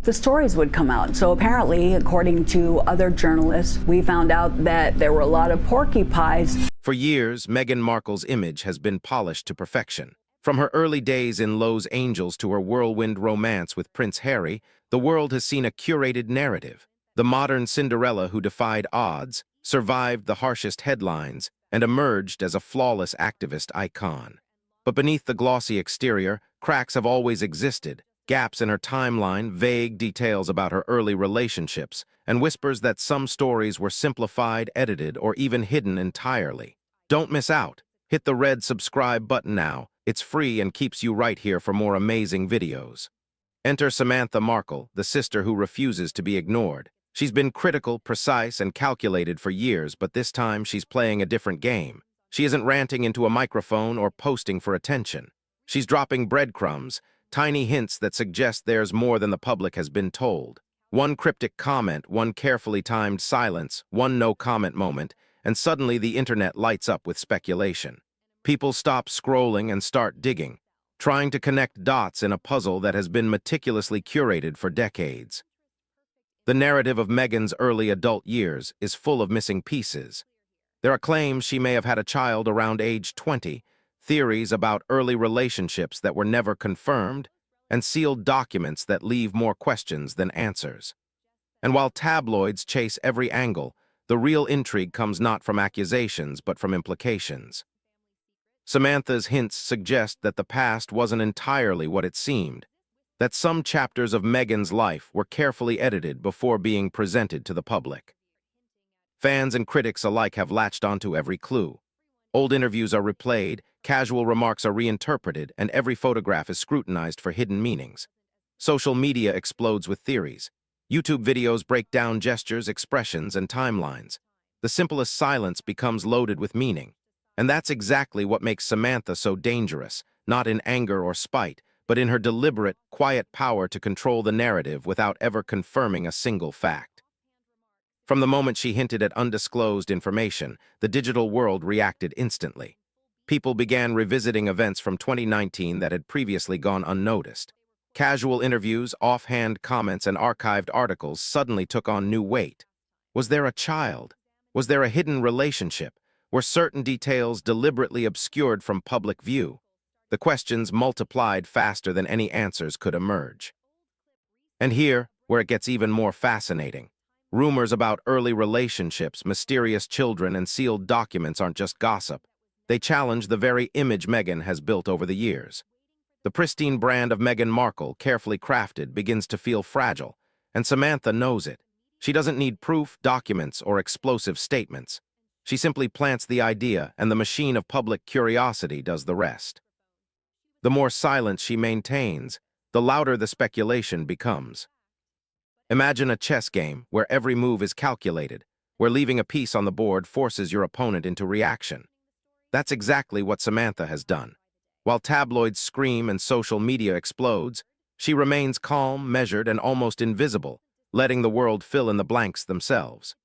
the stories would come out. So apparently, according to other journalists, we found out that there were a lot of porcupines. For years, Meghan Markle's image has been polished to perfection. From her early days in Lowe's Angels to her whirlwind romance with Prince Harry, the world has seen a curated narrative. The modern Cinderella who defied odds, survived the harshest headlines, and emerged as a flawless activist icon. But beneath the glossy exterior, cracks have always existed. Gaps in her timeline, vague details about her early relationships, and whispers that some stories were simplified, edited, or even hidden entirely. Don't miss out. Hit the red subscribe button now. It's free and keeps you right here for more amazing videos. Enter Samantha Markle, the sister who refuses to be ignored. She's been critical, precise, and calculated for years, but this time she's playing a different game. She isn't ranting into a microphone or posting for attention. She's dropping breadcrumbs, tiny hints that suggest there's more than the public has been told. One cryptic comment, one carefully timed silence, one no-comment moment, and suddenly the internet lights up with speculation. People stop scrolling and start digging, trying to connect dots in a puzzle that has been meticulously curated for decades. The narrative of Meghan's early adult years is full of missing pieces. There are claims she may have had a child around age 20, theories about early relationships that were never confirmed, and sealed documents that leave more questions than answers. And while tabloids chase every angle, the real intrigue comes not from accusations but from implications. Samantha's hints suggest that the past wasn't entirely what it seemed, that some chapters of Meghan's life were carefully edited before being presented to the public. Fans and critics alike have latched onto every clue. Old interviews are replayed, casual remarks are reinterpreted, and every photograph is scrutinized for hidden meanings. Social media explodes with theories. YouTube videos break down gestures, expressions, and timelines. The simplest silence becomes loaded with meaning. And that's exactly what makes Samantha so dangerous, not in anger or spite, but in her deliberate, quiet power to control the narrative without ever confirming a single fact. From the moment she hinted at undisclosed information, the digital world reacted instantly. People began revisiting events from 2019 that had previously gone unnoticed. Casual interviews, offhand comments, and archived articles suddenly took on new weight. Was there a child? Was there a hidden relationship? Were certain details deliberately obscured from public view? The questions multiplied faster than any answers could emerge. And here, where it gets even more fascinating, rumors about early relationships, mysterious children, and sealed documents aren't just gossip. They challenge the very image Meghan has built over the years. The pristine brand of Meghan Markle, carefully crafted, begins to feel fragile, and Samantha knows it. She doesn't need proof, documents, or explosive statements. She simply plants the idea, and the machine of public curiosity does the rest. The more silence she maintains, the louder the speculation becomes. Imagine a chess game where every move is calculated, where leaving a piece on the board forces your opponent into reaction. That's exactly what Samantha has done. While tabloids scream and social media explodes, she remains calm, measured, and almost invisible, letting the world fill in the blanks themselves.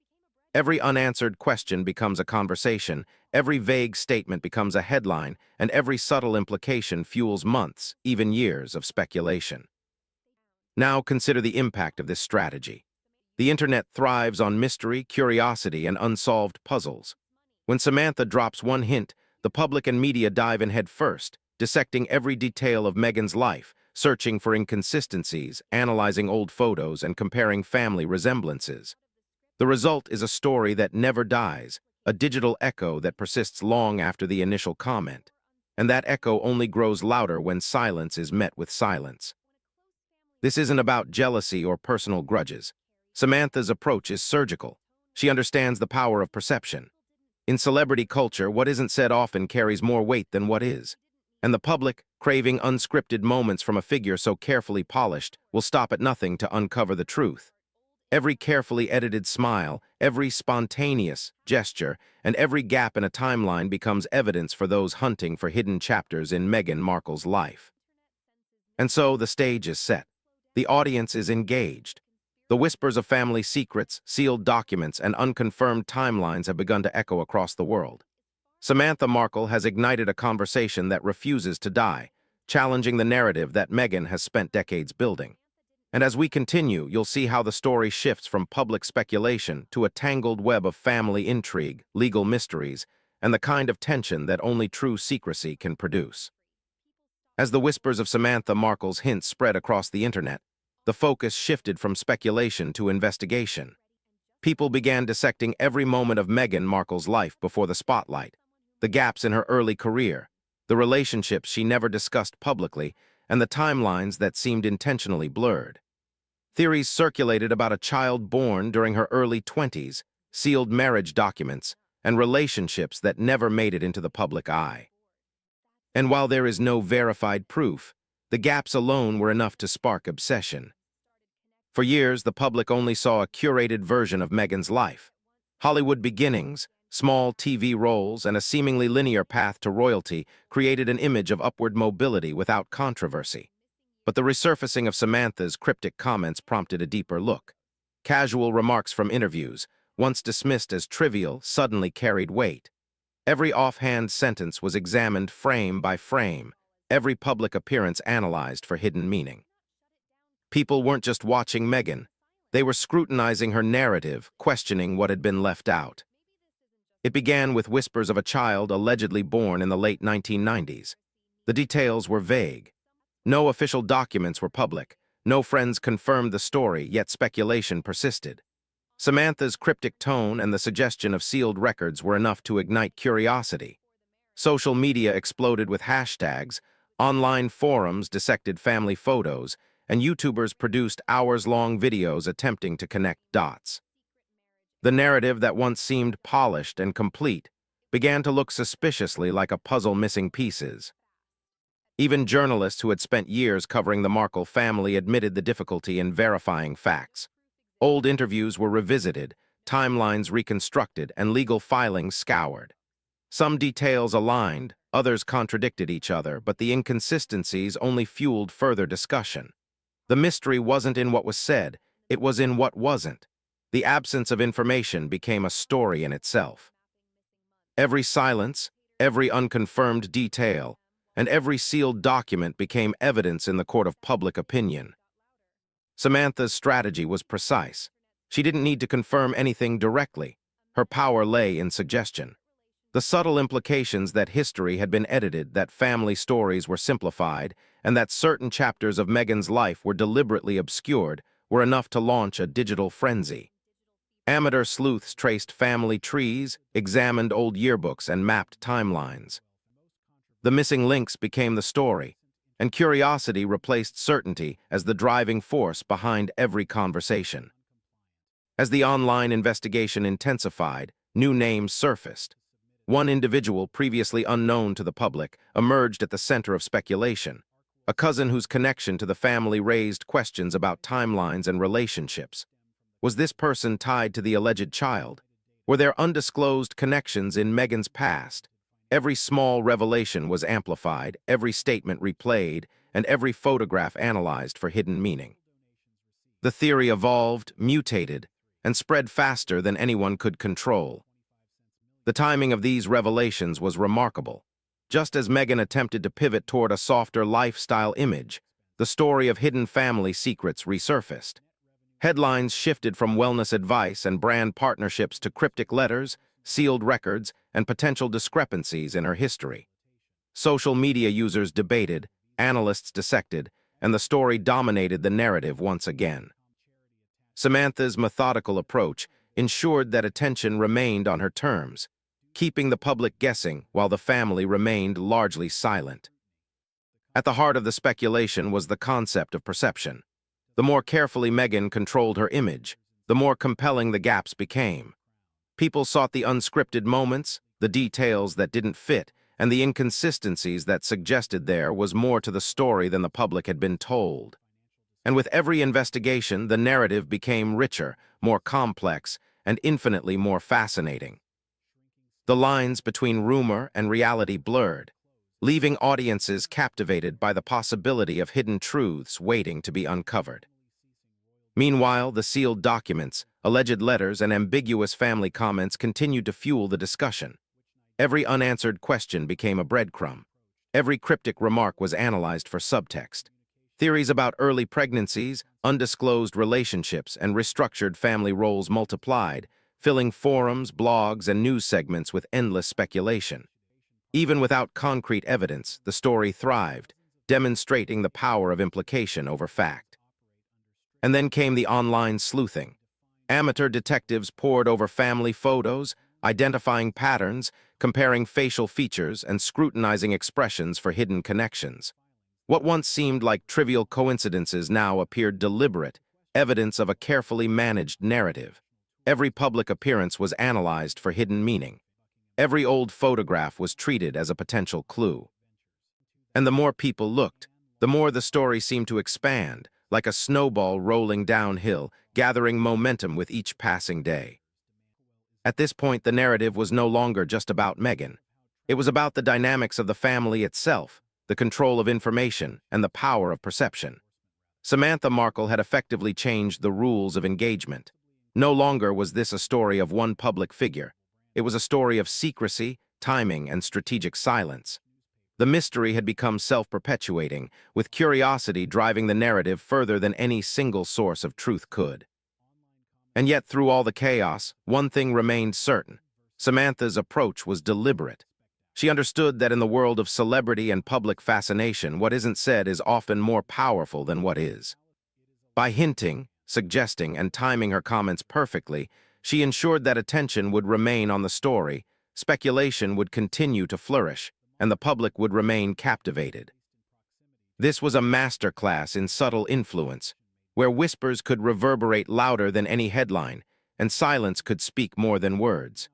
Every unanswered question becomes a conversation, every vague statement becomes a headline, and every subtle implication fuels months, even years, of speculation. Now consider the impact of this strategy. The internet thrives on mystery, curiosity, and unsolved puzzles. When Samantha drops one hint, the public and media dive in head first, dissecting every detail of Meghan's life, searching for inconsistencies, analyzing old photos, and comparing family resemblances. The result is a story that never dies, a digital echo that persists long after the initial comment. And that echo only grows louder when silence is met with silence. This isn't about jealousy or personal grudges. Samantha's approach is surgical. She understands the power of perception. In celebrity culture, what isn't said often carries more weight than what is. And the public, craving unscripted moments from a figure so carefully polished, will stop at nothing to uncover the truth. Every carefully edited smile, every spontaneous gesture, and every gap in a timeline becomes evidence for those hunting for hidden chapters in Meghan Markle's life. And so the stage is set. The audience is engaged. The whispers of family secrets, sealed documents, and unconfirmed timelines have begun to echo across the world. Samantha Markle has ignited a conversation that refuses to die, challenging the narrative that Meghan has spent decades building. And as we continue, you'll see how the story shifts from public speculation to a tangled web of family intrigue, legal mysteries, and the kind of tension that only true secrecy can produce. As the whispers of Samantha Markle's hints spread across the internet, the focus shifted from speculation to investigation. People began dissecting every moment of Meghan Markle's life before the spotlight, the gaps in her early career, the relationships she never discussed publicly, and the timelines that seemed intentionally blurred. Theories circulated about a child born during her early 20s, sealed marriage documents, and relationships that never made it into the public eye. And while there is no verified proof, the gaps alone were enough to spark obsession. For years, the public only saw a curated version of Meghan's life. Hollywood beginnings, small TV roles, and a seemingly linear path to royalty created an image of upward mobility without controversy. But the resurfacing of Samantha's cryptic comments prompted a deeper look. Casual remarks from interviews, once dismissed as trivial, suddenly carried weight. Every offhand sentence was examined frame by frame, every public appearance analyzed for hidden meaning. People weren't just watching Meghan, they were scrutinizing her narrative, questioning what had been left out. It began with whispers of a child allegedly born in the late 1990s. The details were vague. No official documents were public, no friends confirmed the story, yet speculation persisted. Samantha's cryptic tone and the suggestion of sealed records were enough to ignite curiosity. Social media exploded with hashtags, online forums dissected family photos, and YouTubers produced hours-long videos attempting to connect dots. The narrative that once seemed polished and complete began to look suspiciously like a puzzle missing pieces. Even journalists who had spent years covering the Markle family admitted the difficulty in verifying facts. Old interviews were revisited, timelines reconstructed, and legal filings scoured. Some details aligned, others contradicted each other, but the inconsistencies only fueled further discussion. The mystery wasn't in what was said, it was in what wasn't. The absence of information became a story in itself. Every silence, every unconfirmed detail, and every sealed document became evidence in the court of public opinion. Samantha's strategy was precise. She didn't need to confirm anything directly. Her power lay in suggestion. The subtle implications that history had been edited, that family stories were simplified, and that certain chapters of Meghan's life were deliberately obscured were enough to launch a digital frenzy. Amateur sleuths traced family trees, examined old yearbooks, and mapped timelines. The missing links became the story, and curiosity replaced certainty as the driving force behind every conversation. As the online investigation intensified, new names surfaced. One individual, previously unknown to the public, emerged at the center of speculation, a cousin whose connection to the family raised questions about timelines and relationships. Was this person tied to the alleged child? Were there undisclosed connections in Meghan's past? Every small revelation was amplified, every statement replayed, and every photograph analyzed for hidden meaning. The theory evolved, mutated, and spread faster than anyone could control. The timing of these revelations was remarkable. Just as Meghan attempted to pivot toward a softer lifestyle image, the story of hidden family secrets resurfaced. Headlines shifted from wellness advice and brand partnerships to cryptic letters, sealed records, and potential discrepancies in her history. Social media users debated, analysts dissected, and the story dominated the narrative once again. Samantha's methodical approach ensured that attention remained on her terms, keeping the public guessing while the family remained largely silent. At the heart of the speculation was the concept of perception. The more carefully Meghan controlled her image, the more compelling the gaps became. People sought the unscripted moments, the details that didn't fit, and the inconsistencies that suggested there was more to the story than the public had been told. And with every investigation, the narrative became richer, more complex, and infinitely more fascinating. The lines between rumor and reality blurred, leaving audiences captivated by the possibility of hidden truths waiting to be uncovered. Meanwhile, the sealed documents, alleged letters, and ambiguous family comments continued to fuel the discussion. Every unanswered question became a breadcrumb. Every cryptic remark was analyzed for subtext. Theories about early pregnancies, undisclosed relationships, and restructured family roles multiplied, filling forums, blogs, and news segments with endless speculation. Even without concrete evidence, the story thrived, demonstrating the power of implication over fact. And then came the online sleuthing. Amateur detectives pored over family photos, identifying patterns, comparing facial features, and scrutinizing expressions for hidden connections. What once seemed like trivial coincidences now appeared deliberate, evidence of a carefully managed narrative. Every public appearance was analyzed for hidden meaning. Every old photograph was treated as a potential clue. And the more people looked, the more the story seemed to expand, like a snowball rolling downhill, gathering momentum with each passing day. At this point, the narrative was no longer just about Meghan. It was about the dynamics of the family itself, the control of information, and the power of perception. Samantha Markle had effectively changed the rules of engagement. No longer was this a story of one public figure. It was a story of secrecy, timing, and strategic silence. The mystery had become self-perpetuating, with curiosity driving the narrative further than any single source of truth could. And yet, through all the chaos, one thing remained certain. Samantha's approach was deliberate. She understood that in the world of celebrity and public fascination, what isn't said is often more powerful than what is. By hinting, suggesting, and timing her comments perfectly, she ensured that attention would remain on the story, speculation would continue to flourish, and the public would remain captivated. This was a masterclass in subtle influence, where whispers could reverberate louder than any headline, and silence could speak more than words.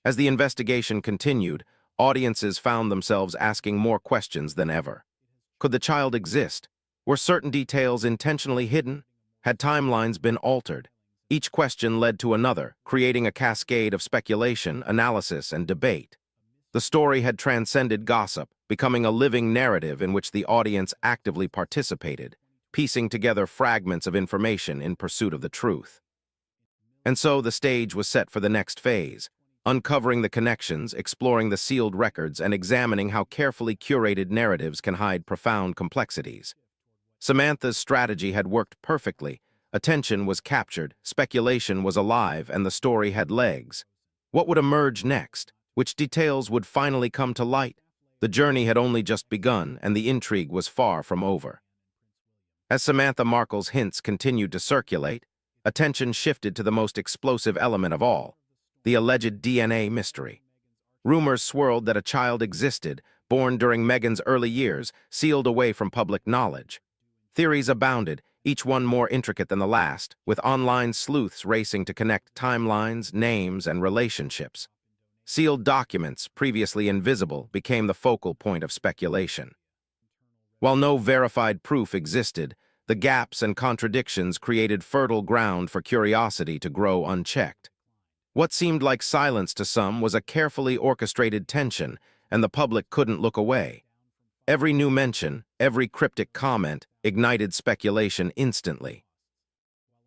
As the investigation continued, audiences found themselves asking more questions than ever. Could the child exist? Were certain details intentionally hidden? Had timelines been altered? Each question led to another, creating a cascade of speculation, analysis, and debate. The story had transcended gossip, becoming a living narrative in which the audience actively participated, piecing together fragments of information in pursuit of the truth. And so the stage was set for the next phase, uncovering the connections, exploring the sealed records, and examining how carefully curated narratives can hide profound complexities. Samantha's strategy had worked perfectly. Attention was captured, speculation was alive, and the story had legs. What would emerge next? Which details would finally come to light? The journey had only just begun, and the intrigue was far from over. As Samantha Markle's hints continued to circulate, attention shifted to the most explosive element of all, the alleged DNA mystery. Rumors swirled that a child existed, born during Meghan's early years, sealed away from public knowledge. Theories abounded, each one more intricate than the last, with online sleuths racing to connect timelines, names, and relationships. Sealed documents, previously invisible, became the focal point of speculation. While no verified proof existed, the gaps and contradictions created fertile ground for curiosity to grow unchecked. What seemed like silence to some was a carefully orchestrated tension, and the public couldn't look away. Every new mention, every cryptic comment, ignited speculation instantly.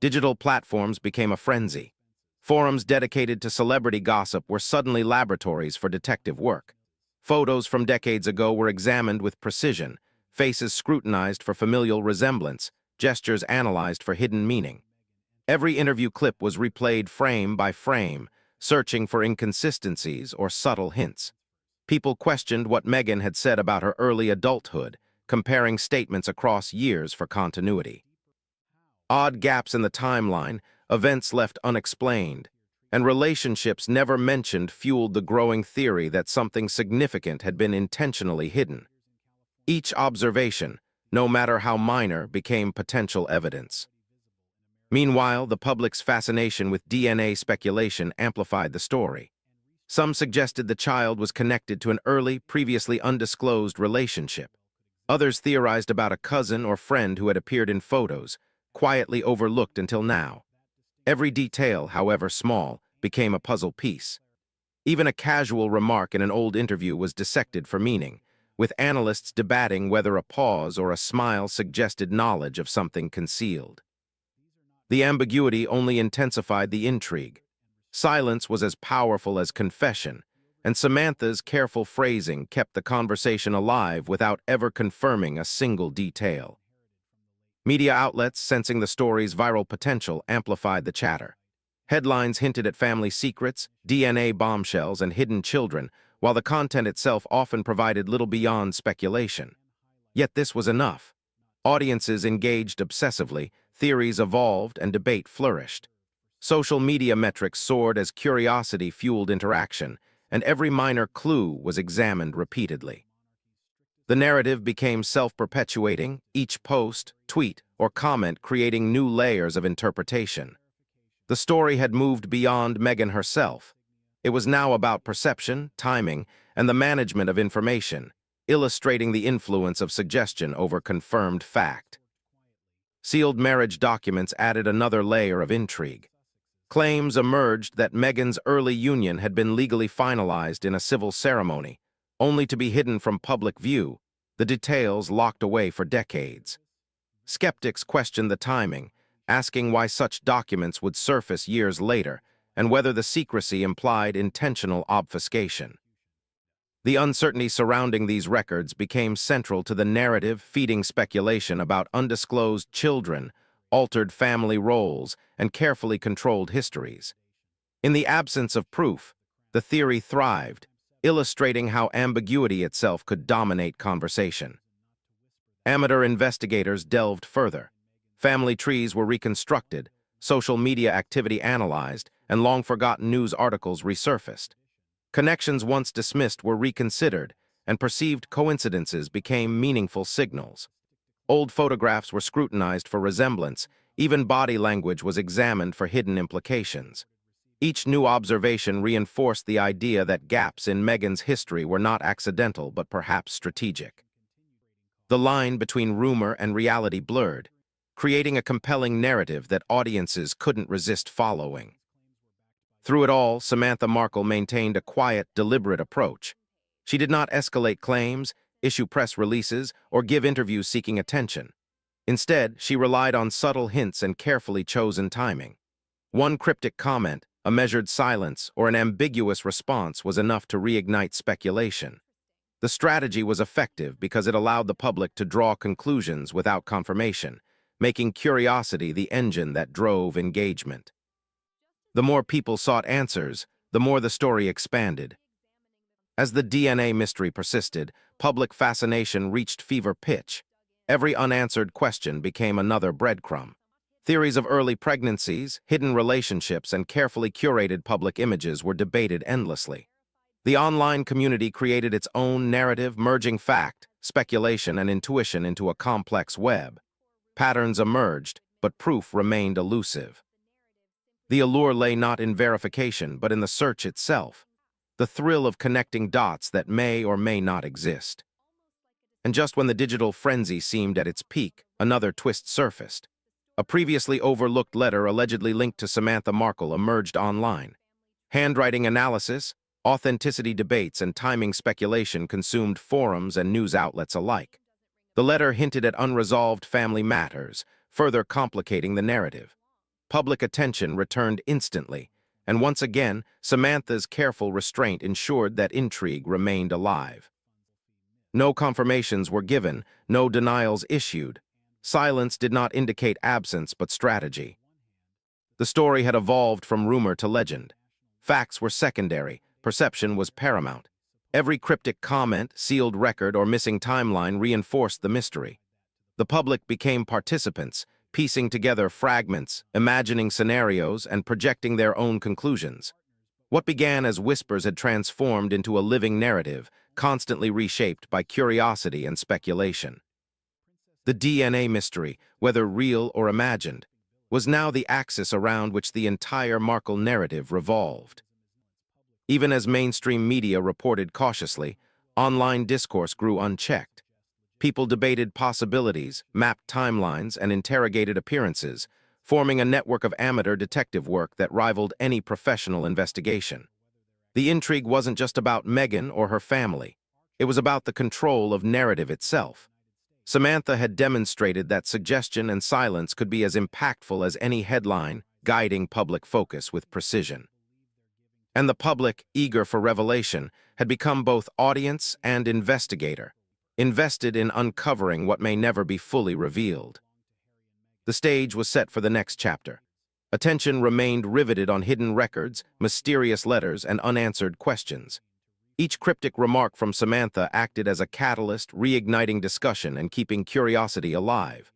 Digital platforms became a frenzy. Forums dedicated to celebrity gossip were suddenly laboratories for detective work. Photos from decades ago were examined with precision, faces scrutinized for familial resemblance, gestures analyzed for hidden meaning. Every interview clip was replayed frame by frame, searching for inconsistencies or subtle hints. People questioned what Meghan had said about her early adulthood, comparing statements across years for continuity. Odd gaps in the timeline, events left unexplained, and relationships never mentioned fueled the growing theory that something significant had been intentionally hidden. Each observation, no matter how minor, became potential evidence. Meanwhile, the public's fascination with DNA speculation amplified the story. Some suggested the child was connected to an early, previously undisclosed relationship. Others theorized about a cousin or friend who had appeared in photos, quietly overlooked until now. Every detail, however small, became a puzzle piece. Even a casual remark in an old interview was dissected for meaning, with analysts debating whether a pause or a smile suggested knowledge of something concealed. The ambiguity only intensified the intrigue. Silence was as powerful as confession, and Samantha's careful phrasing kept the conversation alive without ever confirming a single detail. Media outlets, sensing the story's viral potential, amplified the chatter. Headlines hinted at family secrets, DNA bombshells, and hidden children, while the content itself often provided little beyond speculation. Yet this was enough. Audiences engaged obsessively, theories evolved, and debate flourished. Social media metrics soared as curiosity fueled interaction, and every minor clue was examined repeatedly. The narrative became self-perpetuating, each post, tweet, or comment creating new layers of interpretation. The story had moved beyond Meghan herself. It was now about perception, timing, and the management of information, illustrating the influence of suggestion over confirmed fact. Sealed marriage documents added another layer of intrigue. Claims emerged that Meghan's early union had been legally finalized in a civil ceremony, only to be hidden from public view, the details locked away for decades. Skeptics questioned the timing, asking why such documents would surface years later and whether the secrecy implied intentional obfuscation. The uncertainty surrounding these records became central to the narrative, feeding speculation about undisclosed children, altered family roles, and carefully controlled histories. In the absence of proof, the theory thrived, illustrating how ambiguity itself could dominate conversation. Amateur investigators delved further. Family trees were reconstructed, social media activity analyzed, and long-forgotten news articles resurfaced. Connections once dismissed were reconsidered, and perceived coincidences became meaningful signals. Old photographs were scrutinized for resemblance, even body language was examined for hidden implications. Each new observation reinforced the idea that gaps in Meghan's history were not accidental but perhaps strategic. The line between rumor and reality blurred, creating a compelling narrative that audiences couldn't resist following. Through it all, Samantha Markle maintained a quiet, deliberate approach. She did not escalate claims, issue press releases, or give interviews seeking attention. Instead, she relied on subtle hints and carefully chosen timing. One cryptic comment, a measured silence, or an ambiguous response was enough to reignite speculation. The strategy was effective because it allowed the public to draw conclusions without confirmation, making curiosity the engine that drove engagement. The more people sought answers, the more the story expanded. As the DNA mystery persisted, public fascination reached fever pitch. Every unanswered question became another breadcrumb. Theories of early pregnancies, hidden relationships, and carefully curated public images were debated endlessly. The online community created its own narrative, merging fact, speculation, and intuition into a complex web. Patterns emerged, but proof remained elusive. The allure lay not in verification, but in the search itself, the thrill of connecting dots that may or may not exist. And just when the digital frenzy seemed at its peak, another twist surfaced. A previously overlooked letter allegedly linked to Samantha Markle emerged online. Handwriting analysis, authenticity debates, and timing speculation consumed forums and news outlets alike. The letter hinted at unresolved family matters, further complicating the narrative. Public attention returned instantly, and once again, Samantha's careful restraint ensured that intrigue remained alive. No confirmations were given, no denials issued. Silence did not indicate absence but strategy. The story had evolved from rumor to legend. Facts were secondary, perception was paramount. Every cryptic comment, sealed record, or missing timeline reinforced the mystery. The public became participants, piecing together fragments, imagining scenarios, and projecting their own conclusions. What began as whispers had transformed into a living narrative, constantly reshaped by curiosity and speculation. The DNA mystery, whether real or imagined, was now the axis around which the entire Markle narrative revolved. Even as mainstream media reported cautiously, online discourse grew unchecked. People debated possibilities, mapped timelines, and interrogated appearances, forming a network of amateur detective work that rivaled any professional investigation. The intrigue wasn't just about Meghan or her family. It was about the control of narrative itself. Samantha had demonstrated that suggestion and silence could be as impactful as any headline, guiding public focus with precision. And the public, eager for revelation, had become both audience and investigator, invested in uncovering what may never be fully revealed. The stage was set for the next chapter. Attention remained riveted on hidden records, mysterious letters, and unanswered questions. Each cryptic remark from Samantha acted as a catalyst, reigniting discussion and keeping curiosity alive.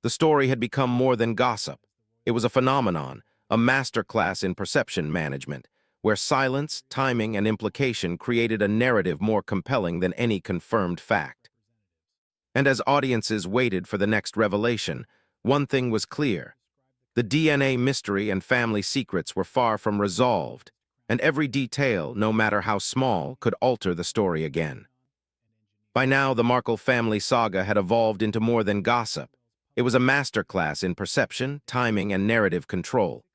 The story had become more than gossip. It was a phenomenon, a masterclass in perception management, where silence, timing, and implication created a narrative more compelling than any confirmed fact. And as audiences waited for the next revelation, one thing was clear. The DNA mystery and family secrets were far from resolved, and every detail, no matter how small, could alter the story again. By now, the Markle family saga had evolved into more than gossip. It was a masterclass in perception, timing, and narrative control.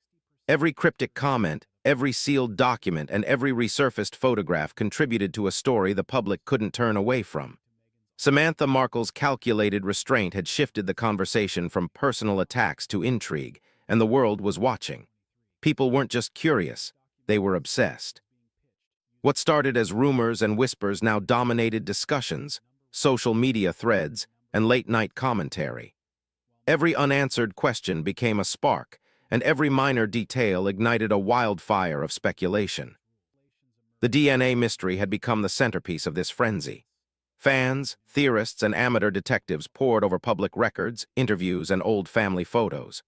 Every cryptic comment, every sealed document, and every resurfaced photograph contributed to a story the public couldn't turn away from. Samantha Markle's calculated restraint had shifted the conversation from personal attacks to intrigue, and the world was watching. People weren't just curious, they were obsessed. What started as rumors and whispers now dominated discussions, social media threads, and late-night commentary. Every unanswered question became a spark, and every minor detail ignited a wildfire of speculation. The DNA mystery had become the centerpiece of this frenzy. Fans, theorists, and amateur detectives pored over public records, interviews, and old family photos.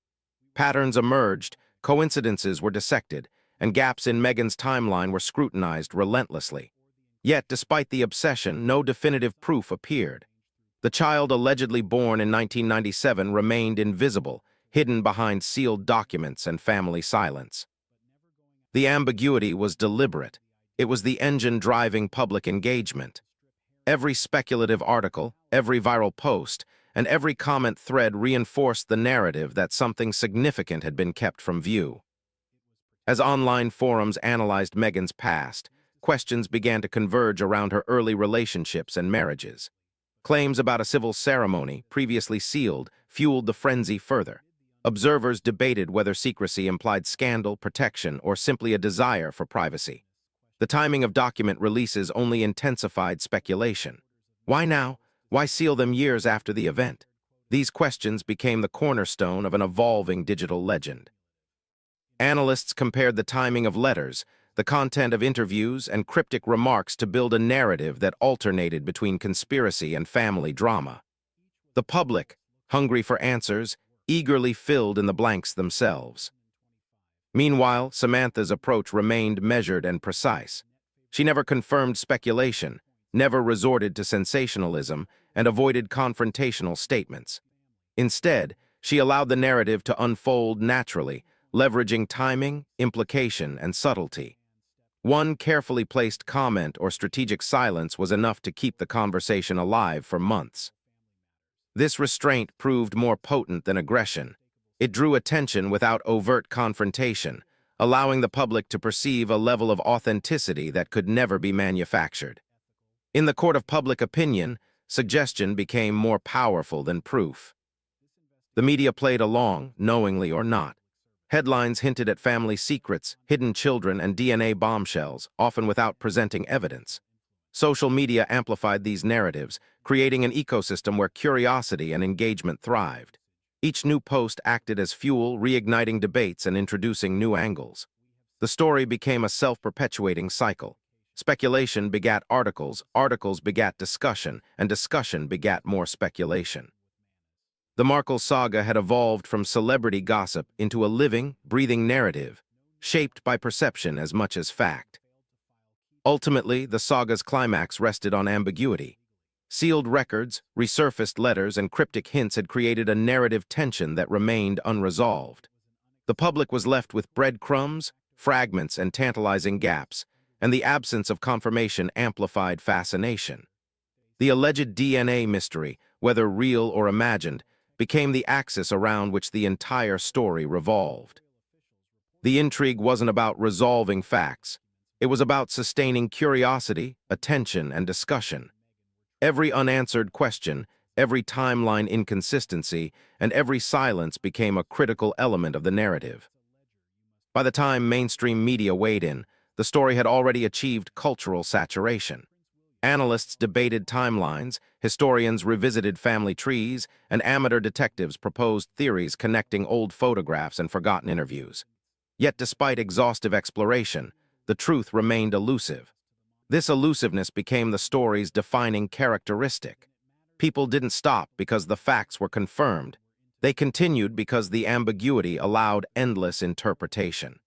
Patterns emerged, coincidences were dissected, and gaps in Meghan's timeline were scrutinized relentlessly. Yet, despite the obsession, no definitive proof appeared. The child allegedly born in 1997 remained invisible, hidden behind sealed documents and family silence. The ambiguity was deliberate. It was the engine driving public engagement. Every speculative article, every viral post, and every comment thread reinforced the narrative that something significant had been kept from view. As online forums analyzed Meghan's past, questions began to converge around her early relationships and marriages. Claims about a civil ceremony, previously sealed, fueled the frenzy further. Observers debated whether secrecy implied scandal, protection, or simply a desire for privacy. The timing of document releases only intensified speculation. Why now? Why seal them years after the event? These questions became the cornerstone of an evolving digital legend. Analysts compared the timing of letters, the content of interviews, and cryptic remarks to build a narrative that alternated between conspiracy and family drama. The public, hungry for answers, eagerly filled in the blanks themselves. Meanwhile, Samantha's approach remained measured and precise. She never confirmed speculation, never resorted to sensationalism, and avoided confrontational statements. Instead, she allowed the narrative to unfold naturally, leveraging timing, implication, and subtlety. One carefully placed comment or strategic silence was enough to keep the conversation alive for months. This restraint proved more potent than aggression. It drew attention without overt confrontation, allowing the public to perceive a level of authenticity that could never be manufactured. In the court of public opinion, suggestion became more powerful than proof. The media played along, knowingly or not. Headlines hinted at family secrets, hidden children, and DNA bombshells, often without presenting evidence. Social media amplified these narratives, creating an ecosystem where curiosity and engagement thrived. Each new post acted as fuel, reigniting debates and introducing new angles. The story became a self-perpetuating cycle. Speculation begat articles, articles begat discussion, and discussion begat more speculation. The Markle saga had evolved from celebrity gossip into a living, breathing narrative, shaped by perception as much as fact. Ultimately, the saga's climax rested on ambiguity. Sealed records, resurfaced letters, and cryptic hints had created a narrative tension that remained unresolved. The public was left with breadcrumbs, fragments, and tantalizing gaps, and the absence of confirmation amplified fascination. The alleged DNA mystery, whether real or imagined, became the axis around which the entire story revolved. The intrigue wasn't about resolving facts. It was about sustaining curiosity, attention, and discussion. Every unanswered question, every timeline inconsistency, and every silence became a critical element of the narrative. By the time mainstream media weighed in, the story had already achieved cultural saturation. Analysts debated timelines, historians revisited family trees, and amateur detectives proposed theories connecting old photographs and forgotten interviews. Yet despite exhaustive exploration, the truth remained elusive. This elusiveness became the story's defining characteristic. People didn't stop because the facts were confirmed. They continued because the ambiguity allowed endless interpretation.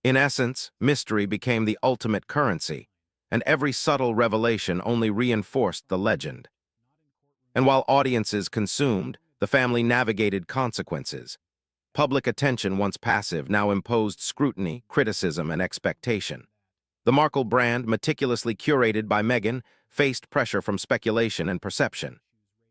In essence, mystery became the ultimate currency, and every subtle revelation only reinforced the legend. And while audiences consumed, the family navigated consequences. Public attention, once passive, now imposed scrutiny, criticism, and expectation. The Markle brand, meticulously curated by Meghan, faced pressure from speculation and perception.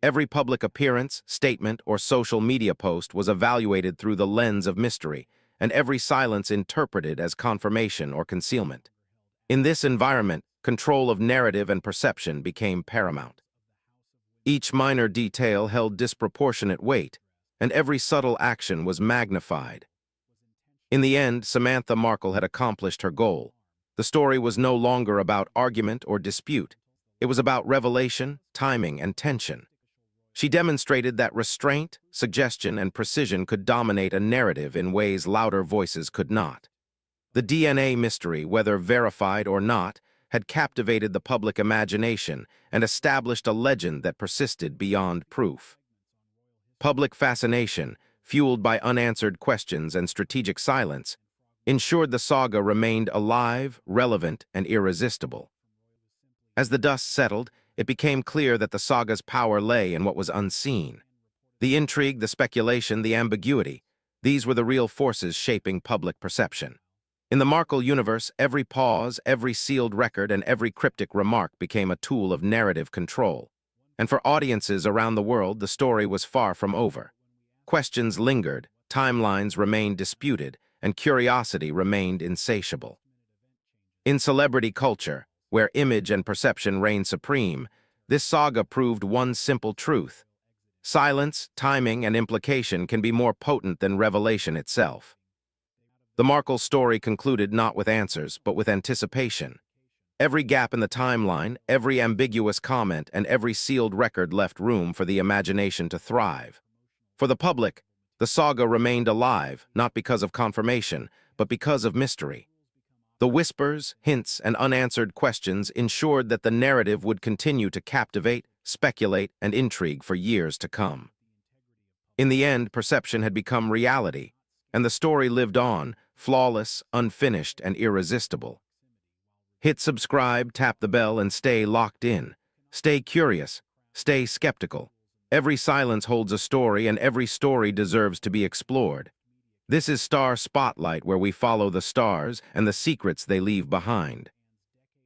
Every public appearance, statement, or social media post was evaluated through the lens of mystery, and every silence interpreted as confirmation or concealment. In this environment, control of narrative and perception became paramount. Each minor detail held disproportionate weight, and every subtle action was magnified. In the end, Samantha Markle had accomplished her goal. The story was no longer about argument or dispute. It was about revelation, timing, and tension. She demonstrated that restraint, suggestion, and precision could dominate a narrative in ways louder voices could not. The DNA mystery, whether verified or not, had captivated the public imagination and established a legend that persisted beyond proof. Public fascination, fueled by unanswered questions and strategic silence, ensured the saga remained alive, relevant, and irresistible. As the dust settled, it became clear that the saga's power lay in what was unseen. The intrigue, the speculation, the ambiguity, these were the real forces shaping public perception. In the Markle universe, every pause, every sealed record, and every cryptic remark became a tool of narrative control. And for audiences around the world, the story was far from over. Questions lingered, timelines remained disputed, and curiosity remained insatiable. In celebrity culture, where image and perception reigned supreme, this saga proved one simple truth. Silence, timing, and implication can be more potent than revelation itself. The Markle story concluded not with answers, but with anticipation. Every gap in the timeline, every ambiguous comment, and every sealed record left room for the imagination to thrive. For the public, the saga remained alive, not because of confirmation, but because of mystery. The whispers, hints, and unanswered questions ensured that the narrative would continue to captivate, speculate, and intrigue for years to come. In the end, perception had become reality, and the story lived on, flawless, unfinished, and irresistible. Hit subscribe, tap the bell, and stay locked in. Stay curious, stay skeptical. Every silence holds a story, and every story deserves to be explored. This is Star Spotlight, where we follow the stars and the secrets they leave behind.